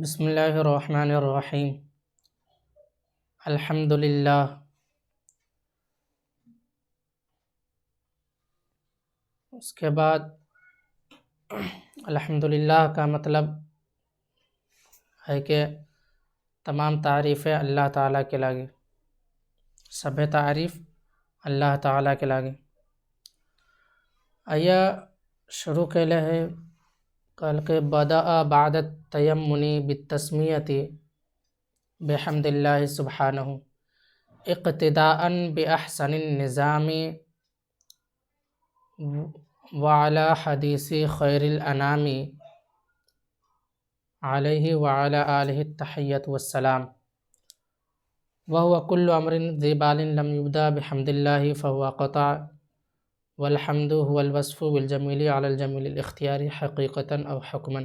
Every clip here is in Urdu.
بسم اللہ الرحمن الرحیم۔ الحمد للہ۔ اس کے بعد الحمد للہ کا مطلب ہے کہ تمام تعریفیں اللہ تعالیٰ کے لاگے، سب تعریف اللہ تعالیٰ کے لاگے۔ آیا شروع کیلے ہے قال کہ بدأ بعد التیمن بالتسمیۃ بحمد اللہ سبحانہ اقتداء بأحسن النظام وعلى حدیث خیر الانام علیہ وعلى آلہ التحیۃ والسلام وهو كل امر ذی بال لم يبدأ بحمد اللہ فهو قطع والحمد هو الوصف بالجمیل علی الجمیل الاختیاری حقیقتا او حکما۔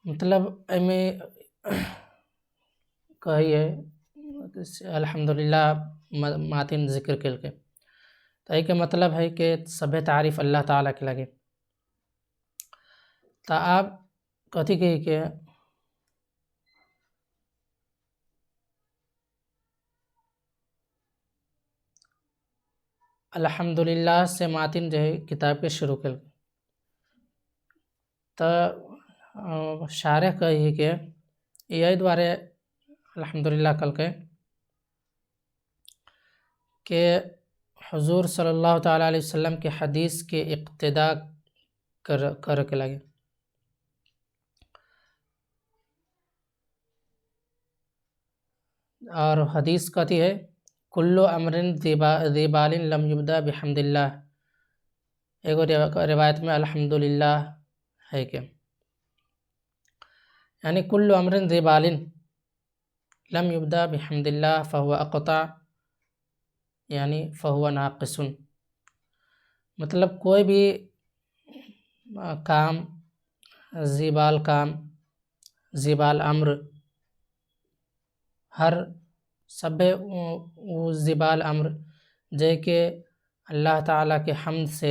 مطلب میں کہیے الحمدللہ ماتن ذکر کر کے تو ایک مطلب ہے کہ سب تعریف اللہ تعالیٰ کے لگے۔ تو آپ کہتی کہ الحمدللہ سے ماتن جو ہے کتاب کے شروع کر تو شارح کہی کہ یہ دوارے الحمدللہ کل کے کہ حضور صلی اللہ تعالیٰ علیہ وسلم کے حدیث کے اقتداء کر کے لگے۔ اور حدیث کہتی ہے کل امر ذی بال لم یبدأ بحمد اللہ، ایک روایت میں الحمدللہ ہے کہ یعنی کل امر ذی بال لم یبدأ بحمد اللہ فهو اقطع یعنی فهو ناقص، مطلب کوئی بھی کام ذی بال کام ذی بال امر ہر سب ذی بال امر جے کہ اللہ تعالیٰ کے حمد سے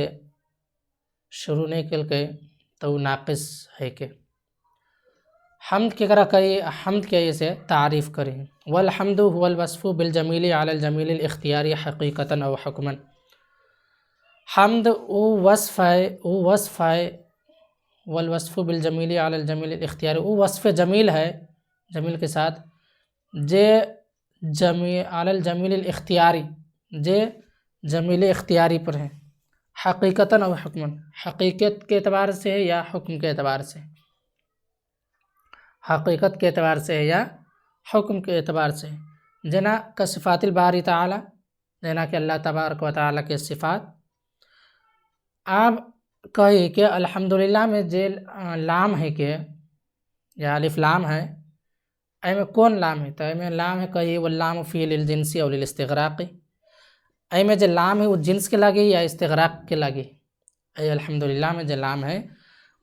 شروع نہیں کر کے تو ناقص ہے کہ حمد کی کرا کئی حمد کے سے تعریف کریں والحمد هو الوصف بالجمیل علی الجمیل الاختیاری حقیقتا او حکما۔ حمد وہ وصف ہے والوصف بالجمیل علی الجمیل الاختیاری، وہ وصف جمیل ہے جمیل کے ساتھ جے علی الجمیل الاختیاری جے جمیل اختیاری پر ہے حقیقتا او حکما، حقیقت کے اعتبار سے ہے یا حکم کے اعتبار سے، حقیقت کے اعتبار سے ہے یا حکم کے اعتبار سے، جنا کا صفات الباری تعالی، جنا کہ اللہ تبارک و تعالی کے صفات۔ آپ کہیے کہ الحمدللہ میں جو لام ہے کہ یا الف لام ہے اے میں کون لام ہے تو اے میں لام ہے کہیے واللام فی للجنس او للاستغراق، اے میں جو لام ہے وہ جنس کے لگے یا استغراق کے لگے، اے الحمدللہ میں جو لام ہے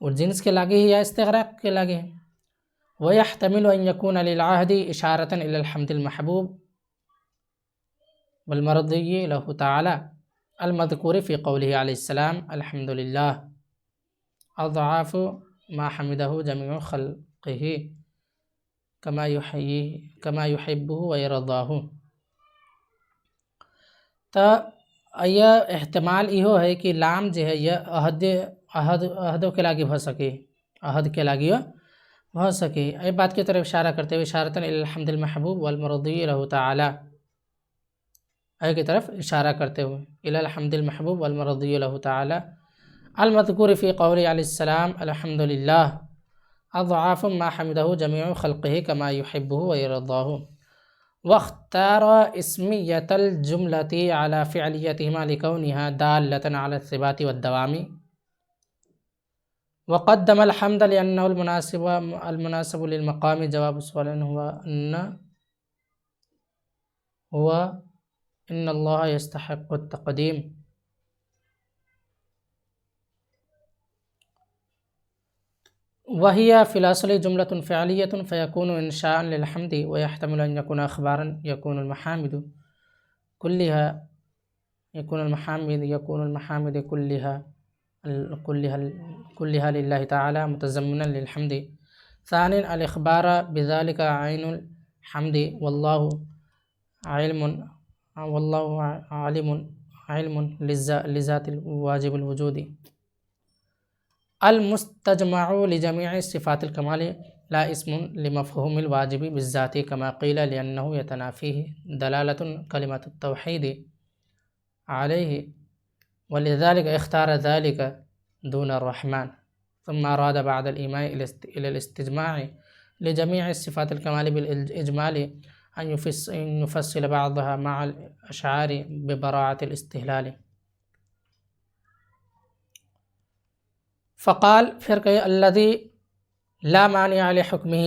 وہ جنس کے لگے یا استغراق کے لگے۔ ويحتمل أن يكون للعهد إشارة إلى الحمد المحبوب والمرضي له تعالى المذكور في قوله عليه السلام الحمد لله أضعاف ما حمده جميع خلقه كما يحبه ويرضاه۔ تو یہ احتمال یہ ہے کہ لام جو ہے یہ عہدوں کے لاگے ہو سکے، عہد کے لاگے ہو سکے، یہ بات کی طرف اشارہ کرتے ہوئے اشارتاً الی الحمد المحبوب والمرضی له تعالی، کی طرف اشارہ کرتے ہوئے الی الحمد المحبوب والمرضی له تعالی المذکور فی قوله علیہ السلام الحمد للہ اضعاف ما حمده جميع خلقه كما يحبه ويرضاه، واختار اسمیت الجملة على فعلیتهما لكونها دالة على الثبات والدوام، وقدم الحمد لأنه المناسب للمقام، جواب السؤال هو إن الله يستحق التقديم۔ وهي في الأصل جملة فعلية فيكون إنشاء للحمد، ويحتمل أن يكون أخبارا يكون المحامد كلها كلها لله تعالى متضمنا للحمد. ثانيا الإخبار بذلك عين الحمد والله علم لذات الواجب الوجود. المستجمع لجميع صفات الكمال لا اسم لمفهوم الواجب بالذات كما قيل لأنه يتنافيه دلالة كلمة التوحيد عليه، ولذلك اختار ذلك دون الرحمن. ثم أراد بعد الإيمان إلى الاستجماع لجميع صفات الكمال بالإجمال أن يفصل بعضها مع الأشعار ببراعة الاستهلال. فقال پھر کہ الذي لا مانع لحکمه،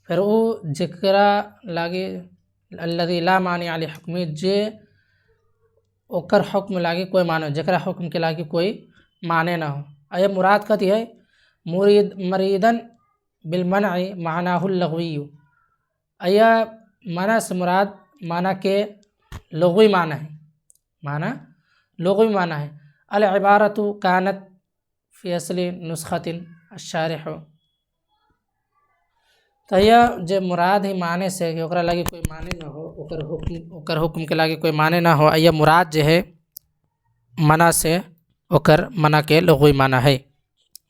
پھر او ذکرہ لاگے الذي لا مانع لحکمه جے اوکر حکم لاگے کوئی معنی، جکرا حکم کے لاگے کوئی معنی نہ ہو. اے مراد کتی ہے مریدن بالمنع معناه اللغوی، ایا منع سے مراد معنی کے لغوی معنی ہے، معنی لغوی معنی ہے. العبارت کانت فی اصل نسخۃ الشارح، تو یہ جو مراد ہی معنی سے کہ اوکرا لگے کوئی معنی نہ ہو، اوکر حکم کے لگے کوئی معنی نہ ہو، یہ مراد جو ہے منع سے اوکر منع کے لغوی معنی ہے.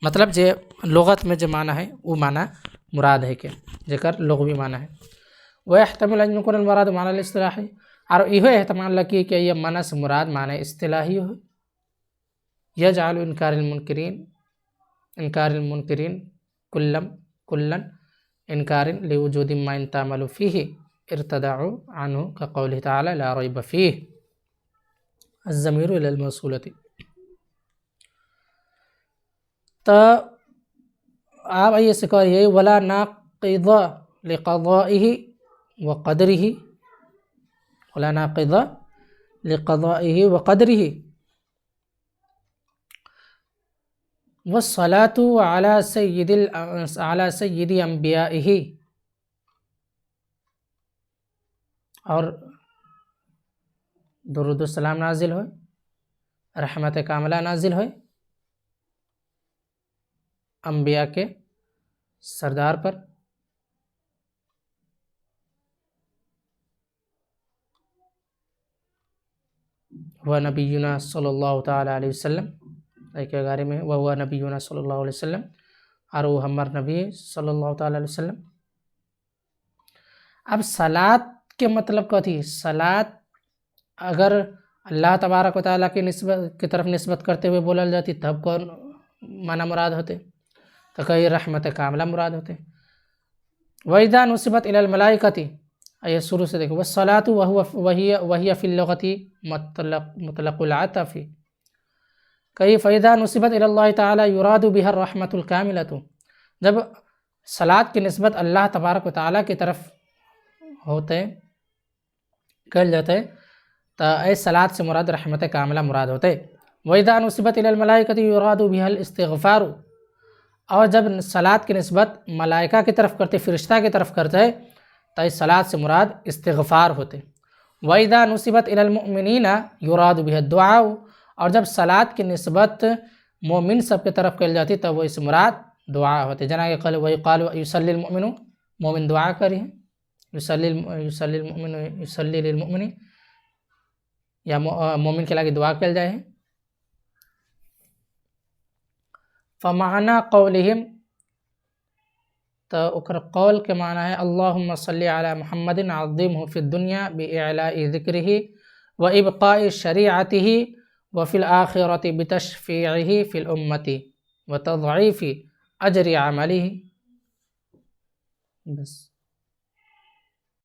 مطلب جو لغت میں جو معنی ہے وہ معنی مراد ہے کہ جکر لغوی معنی ہے. ويحتمل ان يكون المراد معنی الاصطلاحی، اور یہ احتمال لکی کہ یہ منع سے مراد معنی اصطلاحی ہو. يجعل انکار المنکرین کلن انکار لوجود ما تعمل فيه ارتدعوا عنه كقوله تعالى لا ريب فيه الضمير الى الموصولة. تو آپ آئیے سے کہیے ولا ناقض لقضائه وقدره، ولا ناقض لقضائه وقدره والصلاة على سید انبیائه، اور درود السلام نازل ہوئے، رحمت کاملہ نازل ہوئے انبیاء کے سردار پر. وہ نبینا صلی اللہ تعالی علیہ وسلم ایک گارے میں وہ نبینا صلی اللہ علیہ وسلم، اور وہ ہمار نبی صلی اللہ تعالی علیہ وسلم. اب صلاۃ کے مطلب کیا تھی؟ صلاۃ اگر اللہ تبارک و تعالیٰ کی طرف نسبت کرتے ہوئے بولا جاتی تب کون معنی مراد ہوتے؟ تو کہیں رحمت کاملہ مراد ہوتے. وَإِذَا نُسِبَتْ إِلَى الْمَلَائِكَةِ، یہ شروع سے دیکھو وَالصَّلَاةُ وَهِيَ فِي اللُّغَةِ مطلق العطف، کہیں فَإِذَا نُسِبَتْ إِلَى اللَّهِ تَعَالَى يُرَادُ بِهَا الرَّحْمَةُ الْكَامِلَةُ، جب صلاۃ کی نسبت اللہ تبارک و تعالیٰ کی طرف ہوتے کر جاتے تو اے صلاۃ سے مراد رحمت کاملہ مراد ہوتے. وَإِذَا نُسِبَتْ إِلَى الْمَلَائِكَةِ يُرَادُ بِهَا الْإِسْتِغْفَارُ، اور جب صلاۃ کی نسبت ملائکہ کی طرف کرتے، فرشتہ کی طرف کرتے تو اس صلاۃ سے مراد استغفار ہوتے. وَإِذَا نُسِبَتْ إِلَى الْمُؤْمِنِينَ يُرَادُ بِهَا الدُّعَاءُ، اور جب صلاۃ کی نسبت مومن سب کی طرف کر جاتی تو وہ اس مراد دعا ہوتے. جناب قال وَيُقَالُ يُصَلِّي الْمُؤْمِنُ، مومن دعا کری ہے، يُصَلِّي الْمُؤْمِنُ يُصَلِّي لِلْمُؤْمِنِ، یا مومن کے لئے دعا کر جائے. فمعنی قولہم، تو اکر قول کے معنی ہے اللہم صلی علی محمد عظمہ فی الدنیا بإعلاء ذکرہ وإبقاء شریعتہ وفی الآخرۃ بتشفیعہ فی الامت وتضعیف اجر عملہ. بس.